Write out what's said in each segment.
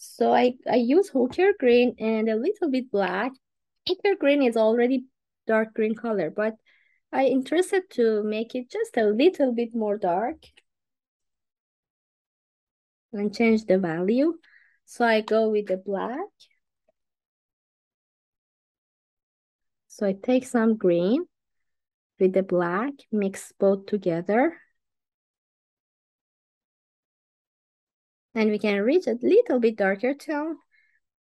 So I use hooker green and a little bit black. Hooker green is already dark green color, but I interested to make it just a little bit more dark and change the value. So I go with the black. So I take some green with the black, mix both together. And we can reach a little bit darker tone.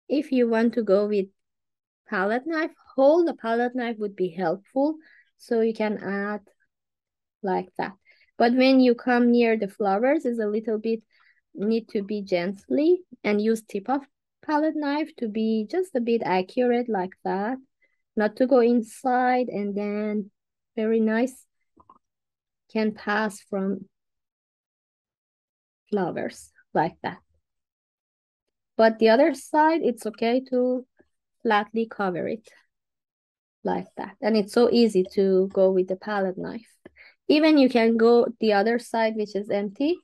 If you want to go with palette knife, hold the palette knife would be helpful. So you can add like that. But when you come near the flowers, it's a little bit need to be gently and use tip of palette knife to be just a bit accurate like that. Not to go inside and then very nice can pass from flowers like that. But the other side, it's okay to flatly cover it like that. And it's so easy to go with the palette knife. Even you can go the other side, which is empty,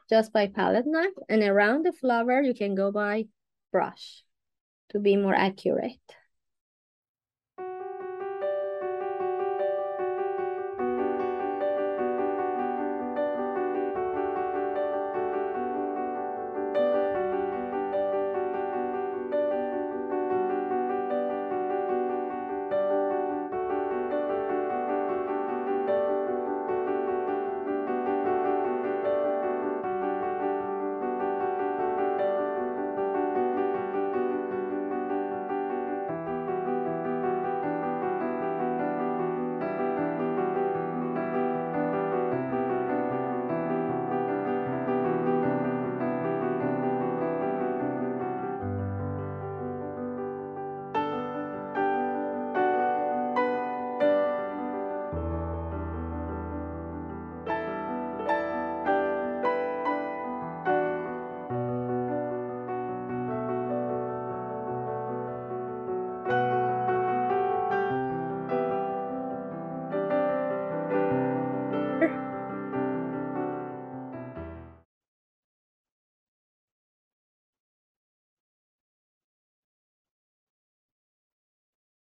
just by palette knife. And around the flower, you can go by brush to be more accurate.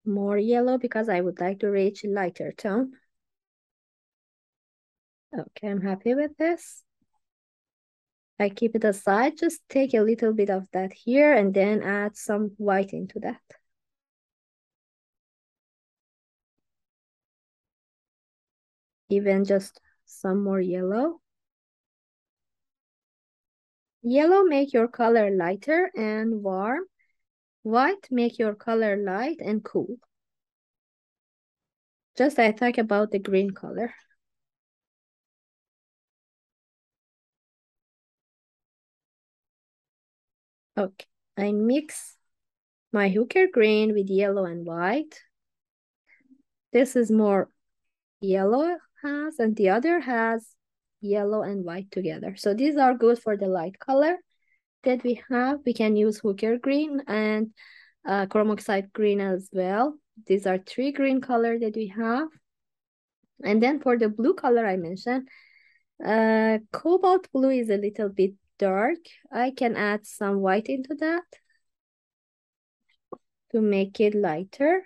More yellow because I would like to reach lighter tone. Okay, I'm happy with this. I keep it aside, just take a little bit of that here and then add some white into that. Even just some more yellow. Yellow make your color lighter and warm. White make your color light and cool. Just I talk about the green color. Okay, I mix my hooker green with yellow and white. This is more yellow has and the other has yellow and white together. So these are good for the light color that we have. We can use hooker green and chrome oxide green as well. These are three green color that we have. And then for the blue color I mentioned, cobalt blue is a little bit dark. I can add some white into that to make it lighter.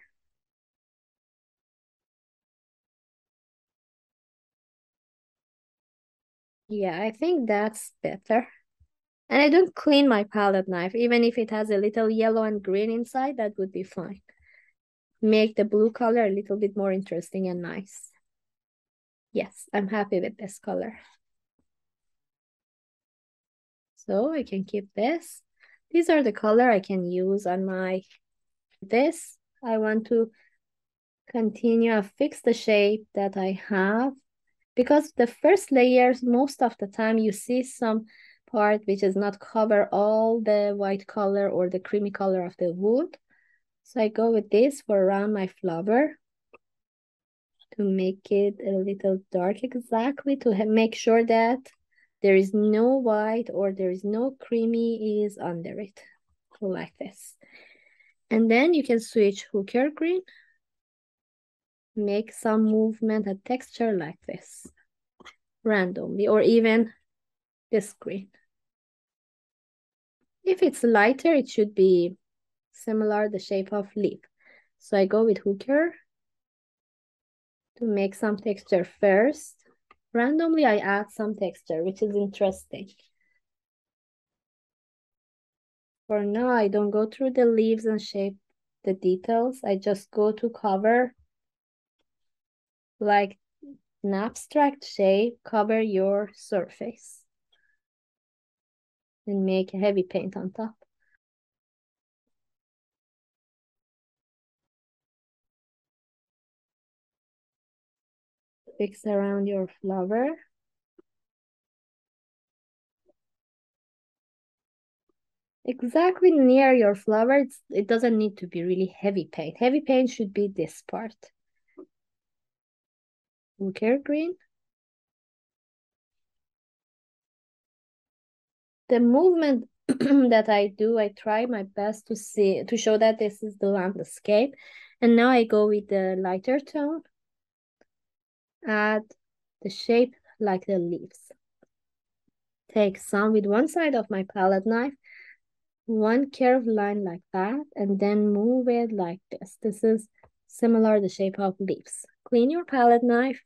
Yeah, I think that's better. And I don't clean my palette knife. Even if it has a little yellow and green inside, that would be fine. Make the blue color a little bit more interesting and nice. Yes, I'm happy with this color. So I can keep this. These are the color I can use on my this. I want to continue fix the shape that I have because the first layers, most of the time you see some part which is not cover all the white color or the creamy color of the wood. So I go with this for around my flower to make it a little dark exactly to make sure that there is no white or there is no creamy is under it, like this. And then you can switch hooker green, make some movement and texture like this, randomly, or even this green. If it's lighter, it should be similar the shape of leaf. So I go with hooker to make some texture first. Randomly, I add some texture, which is interesting. For now, I don't go through the leaves and shape the details. I just go to cover, like an abstract shape, cover your surface and make a heavy paint on top. Fix around your flower. Exactly near your flower, it doesn't need to be really heavy paint. Heavy paint should be this part. Okay, green. The movement that I do, I try my best to show that this is the landscape. And now I go with the lighter tone, add the shape like the leaves. Take some with one side of my palette knife, one curved line like that, and then move it like this. This is similar the shape of leaves. Clean your palette knife,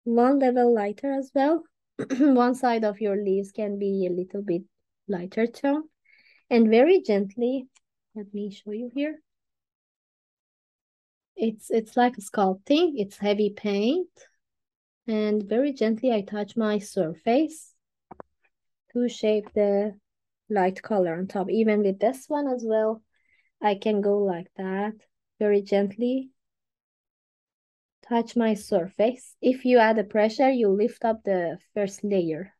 one level lighter as well. One side of your leaves can be a little bit lighter tone. And very gently, let me show you here. It's like sculpting, it's heavy paint. And very gently I touch my surface to shape the light color on top. Even with this one as well, I can go like that, very gently touch my surface. If you add the pressure, you lift up the first layer.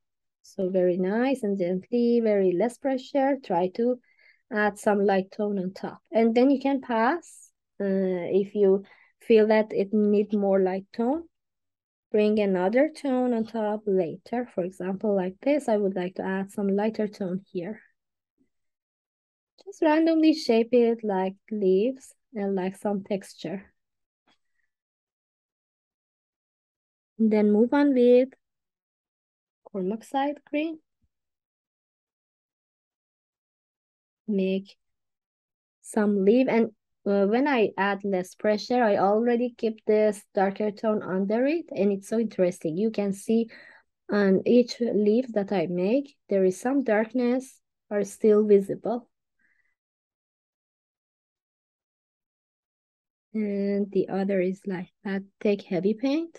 So very nice and gently, very less pressure. Try to add some light tone on top. And then you can pass if you feel that it need more light tone. Bring another tone on top later. For example, like this, I would like to add some lighter tone here. Just randomly shape it like leaves and like some texture. And then move on with corn monoxide green. Make some leaf, and when I add less pressure, I already keep this darker tone under it, and it's so interesting. You can see on each leaf that I make, there is some darkness are still visible. And the other is like that. Take heavy paint,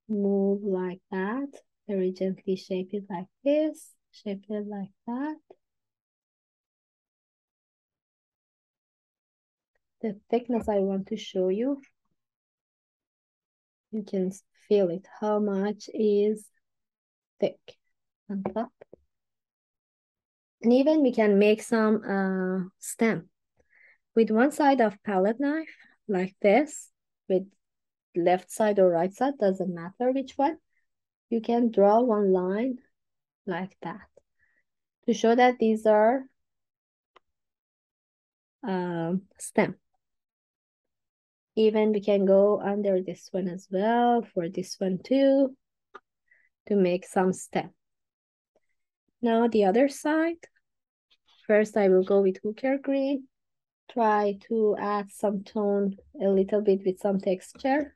move like that, very gently shape it like this, shape it like that. The thickness I want to show you, you can feel it, how much is thick on top. And even we can make some stem with one side of palette knife like this, with left side or right side, doesn't matter which one. You can draw one line like that to show that these are stem. Even we can go under this one as well, for this one too, to make some stem. Now the other side. First I will go with hooker green. Try to add some tone a little bit with some texture.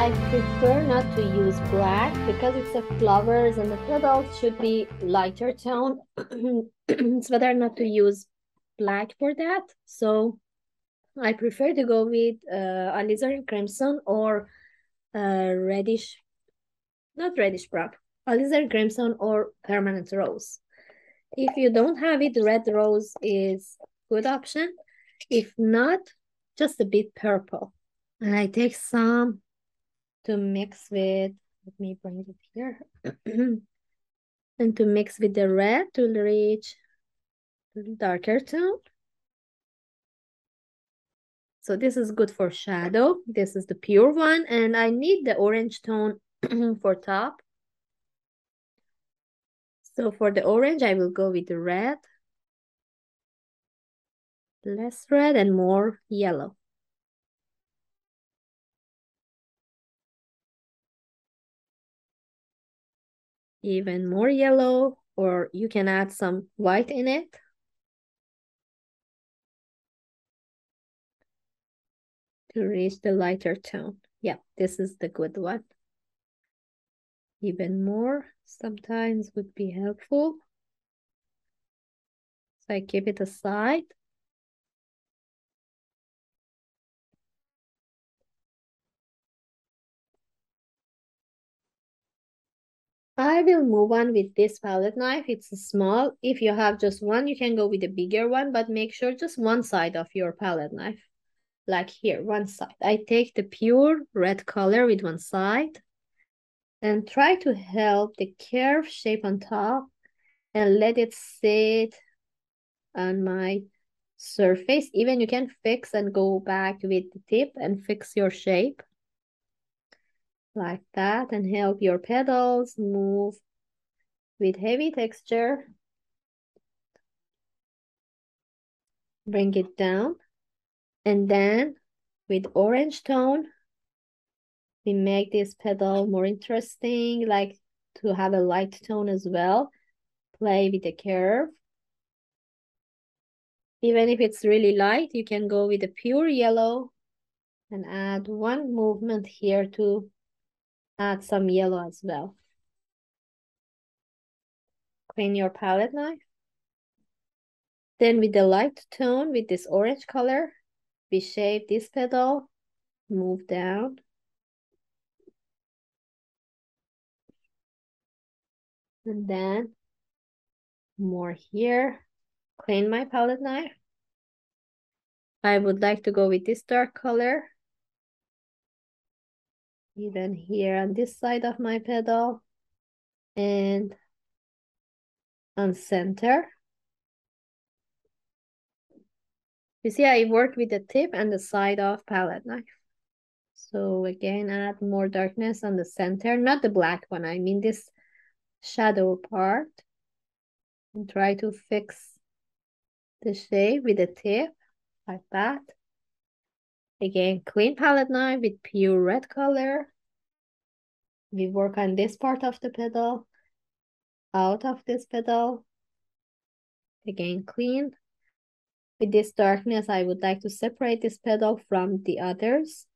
I prefer not to use black because it's a flowers and the petals should be lighter tone. It's better not to use black for that. So I prefer to go with alizarin crimson or reddish, not reddish brown, alizarin crimson or permanent rose. If you don't have it, red rose is good option. If not, just a bit purple. And I take some to mix with, let me bring it here, and to mix with the red to reach the darker tone. So this is good for shadow. This is the pure one, and I need the orange tone for top. So for the orange, I will go with the red, less red and more yellow. Even more yellow, or you can add some white in it. To reach the lighter tone. Yeah, this is the good one. Even more sometimes would be helpful. So I keep it aside. I will move on with this palette knife. It's small. If you have just one, you can go with a bigger one, but make sure just one side of your palette knife. Like here, one side. I take the pure red color with one side and try to help the curve shape on top and let it sit on my surface. Even you can fix and go back with the tip and fix your shape like that and help your petals move with heavy texture. Bring it down, and then with orange tone we make this petal more interesting, like to have a light tone as well. Play with the curve. Even if it's really light, you can go with the pure yellow and add one movement here to add some yellow as well. Clean your palette knife. Then with the light tone, with this orange color, we shape this petal, move down. And then more here. Clean my palette knife. I would like to go with this dark color. Even here on this side of my petal. And on center. You see, I work with the tip and the side of palette knife. So again, add more darkness on the center, not the black one. I mean this shadow part. And try to fix the shape with the tip, like that. Again, clean palette knife with pure red color. We work on this part of the petal, out of this petal. Again, clean. With this darkness, I would like to separate this petal from the others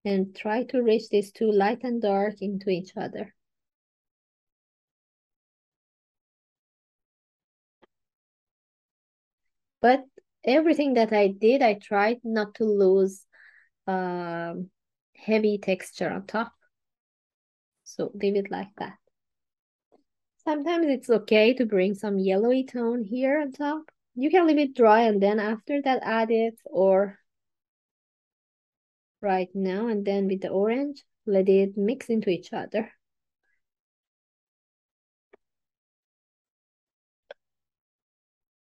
and try to reach these two light and dark into each other. But everything that I did, I tried not to lose heavy texture on top. So leave it like that. Sometimes it's okay to bring some yellowy tone here on top. You can leave it dry and then after that add it, or right now and then with the orange, let it mix into each other.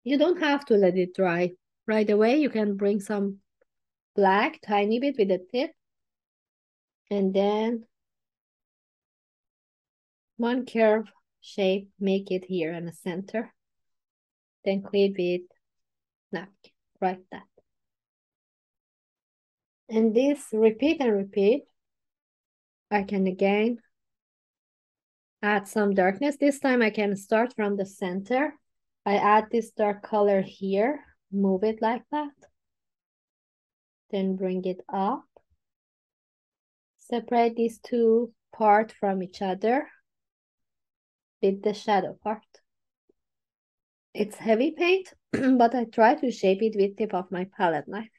You don't have to let it dry right away. You can bring some black, tiny bit with the tip, and then one curve shape, make it here in the center. Then clean with napkin, like that. And this repeat and repeat. I can again add some darkness. This time I can start from the center. I add this dark color here, move it like that. Then bring it up, separate these two parts from each other with the shadow part. It's heavy paint, but I try to shape it with tip of my palette knife.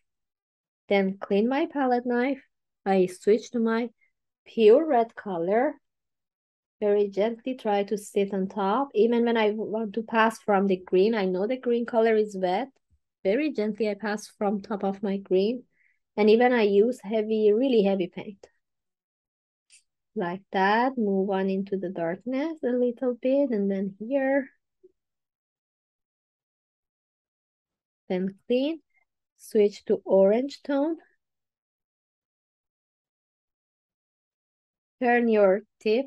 Then clean my palette knife. I switch to my pure red color. Very gently try to sit on top. Even when I want to pass from the green, I know the green color is wet. Very gently I pass from top of my green. And even I use heavy, really heavy paint. Like that, move on into the darkness a little bit, and then here. Then clean, switch to orange tone. Turn your tip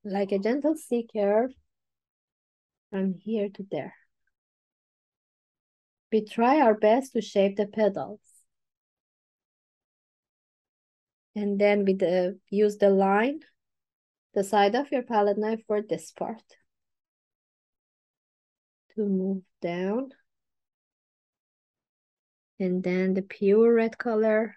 like a gentle C curve from here to there. We try our best to shape the petals. And then we use the line, the side of your palette knife for this part. To move down. And then the pure red color.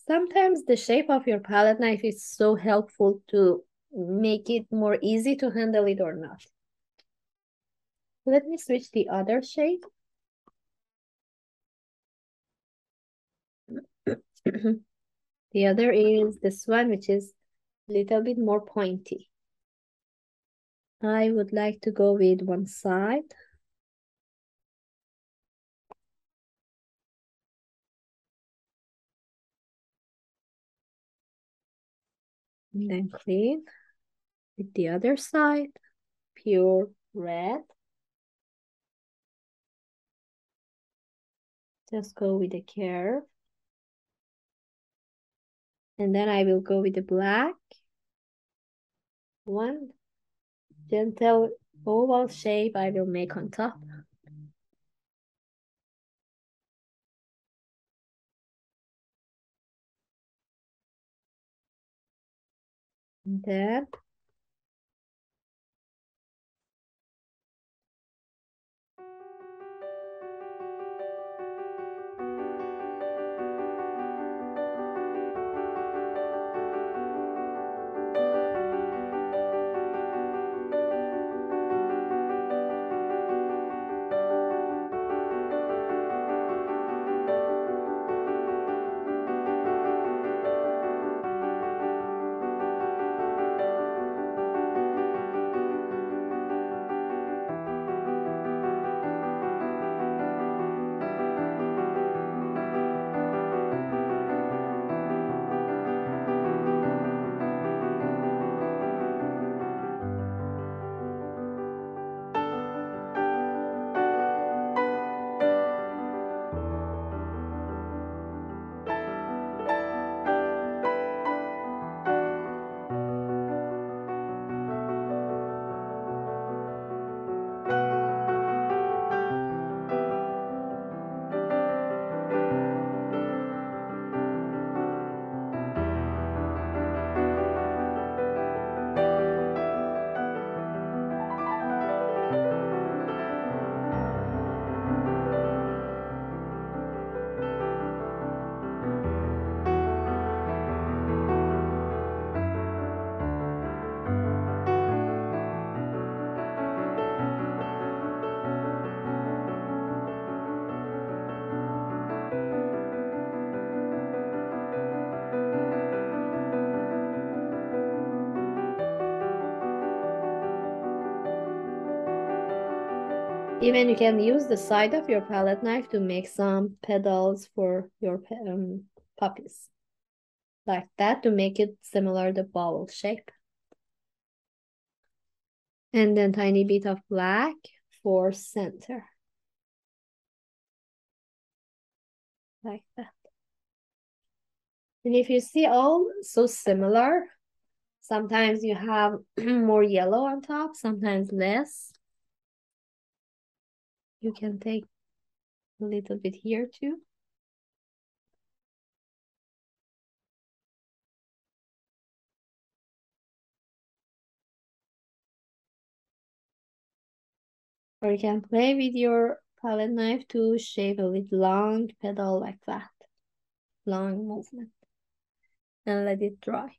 Sometimes the shape of your palette knife is so helpful to make it more easy to handle it or not. Let me switch the other shade. The other is this one, which is a little bit more pointy. I would like to go with one side. And then clean with the other side, pure red. Just go with the curve. And then I will go with the black. One gentle oval shape I will make on top. And then even you can use the side of your palette knife to make some petals for your poppies. Like that to make it similar the bubble shape. And then tiny bit of black for center. Like that. And if you see all so similar, sometimes you have more yellow on top, sometimes less. You can take a little bit here too. Or you can play with your palette knife to shape a little long petal like that. Long movement. And let it dry.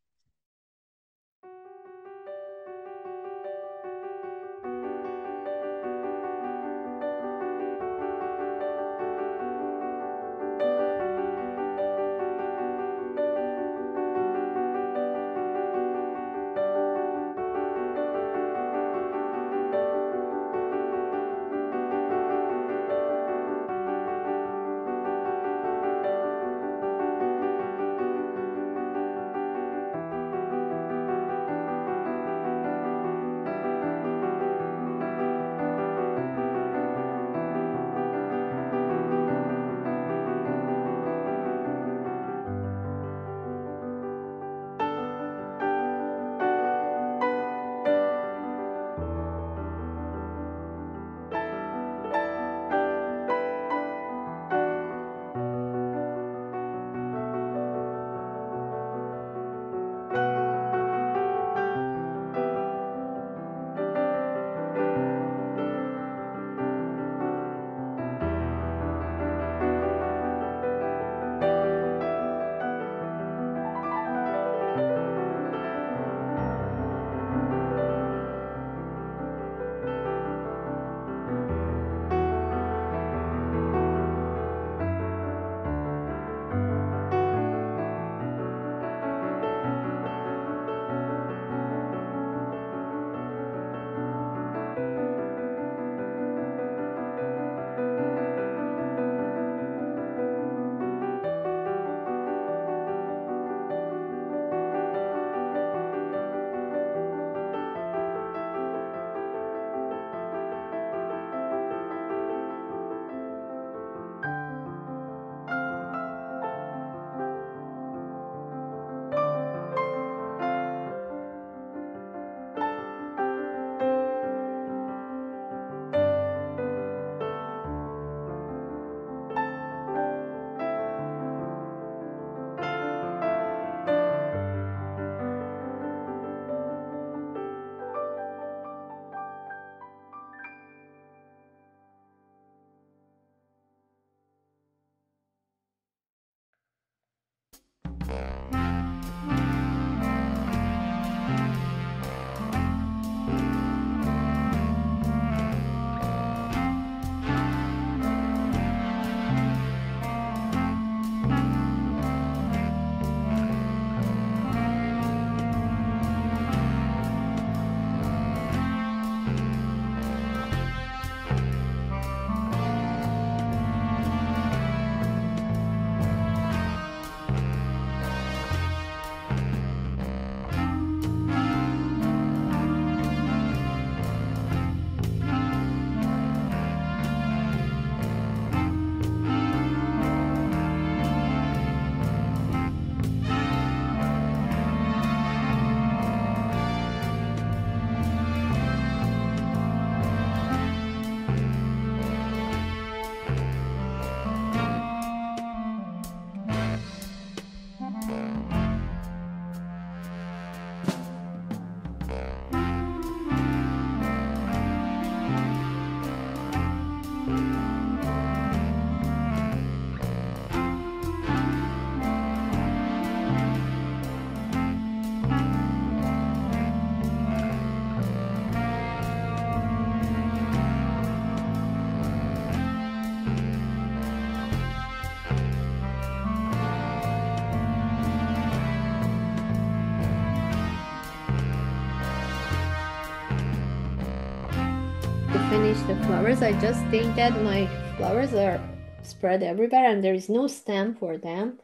Finish the flowers. I just think that my flowers are spread everywhere and there is no stem for them.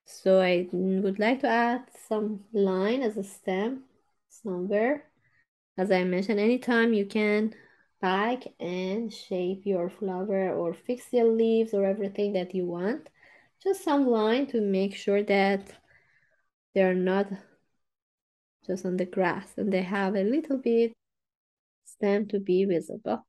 So I would like to add some line as a stem somewhere. As I mentioned, anytime you can pack and shape your flower or fix the leaves or everything that you want. Just some line to make sure that they're not just on the grass and they have a little bit stem to be visible.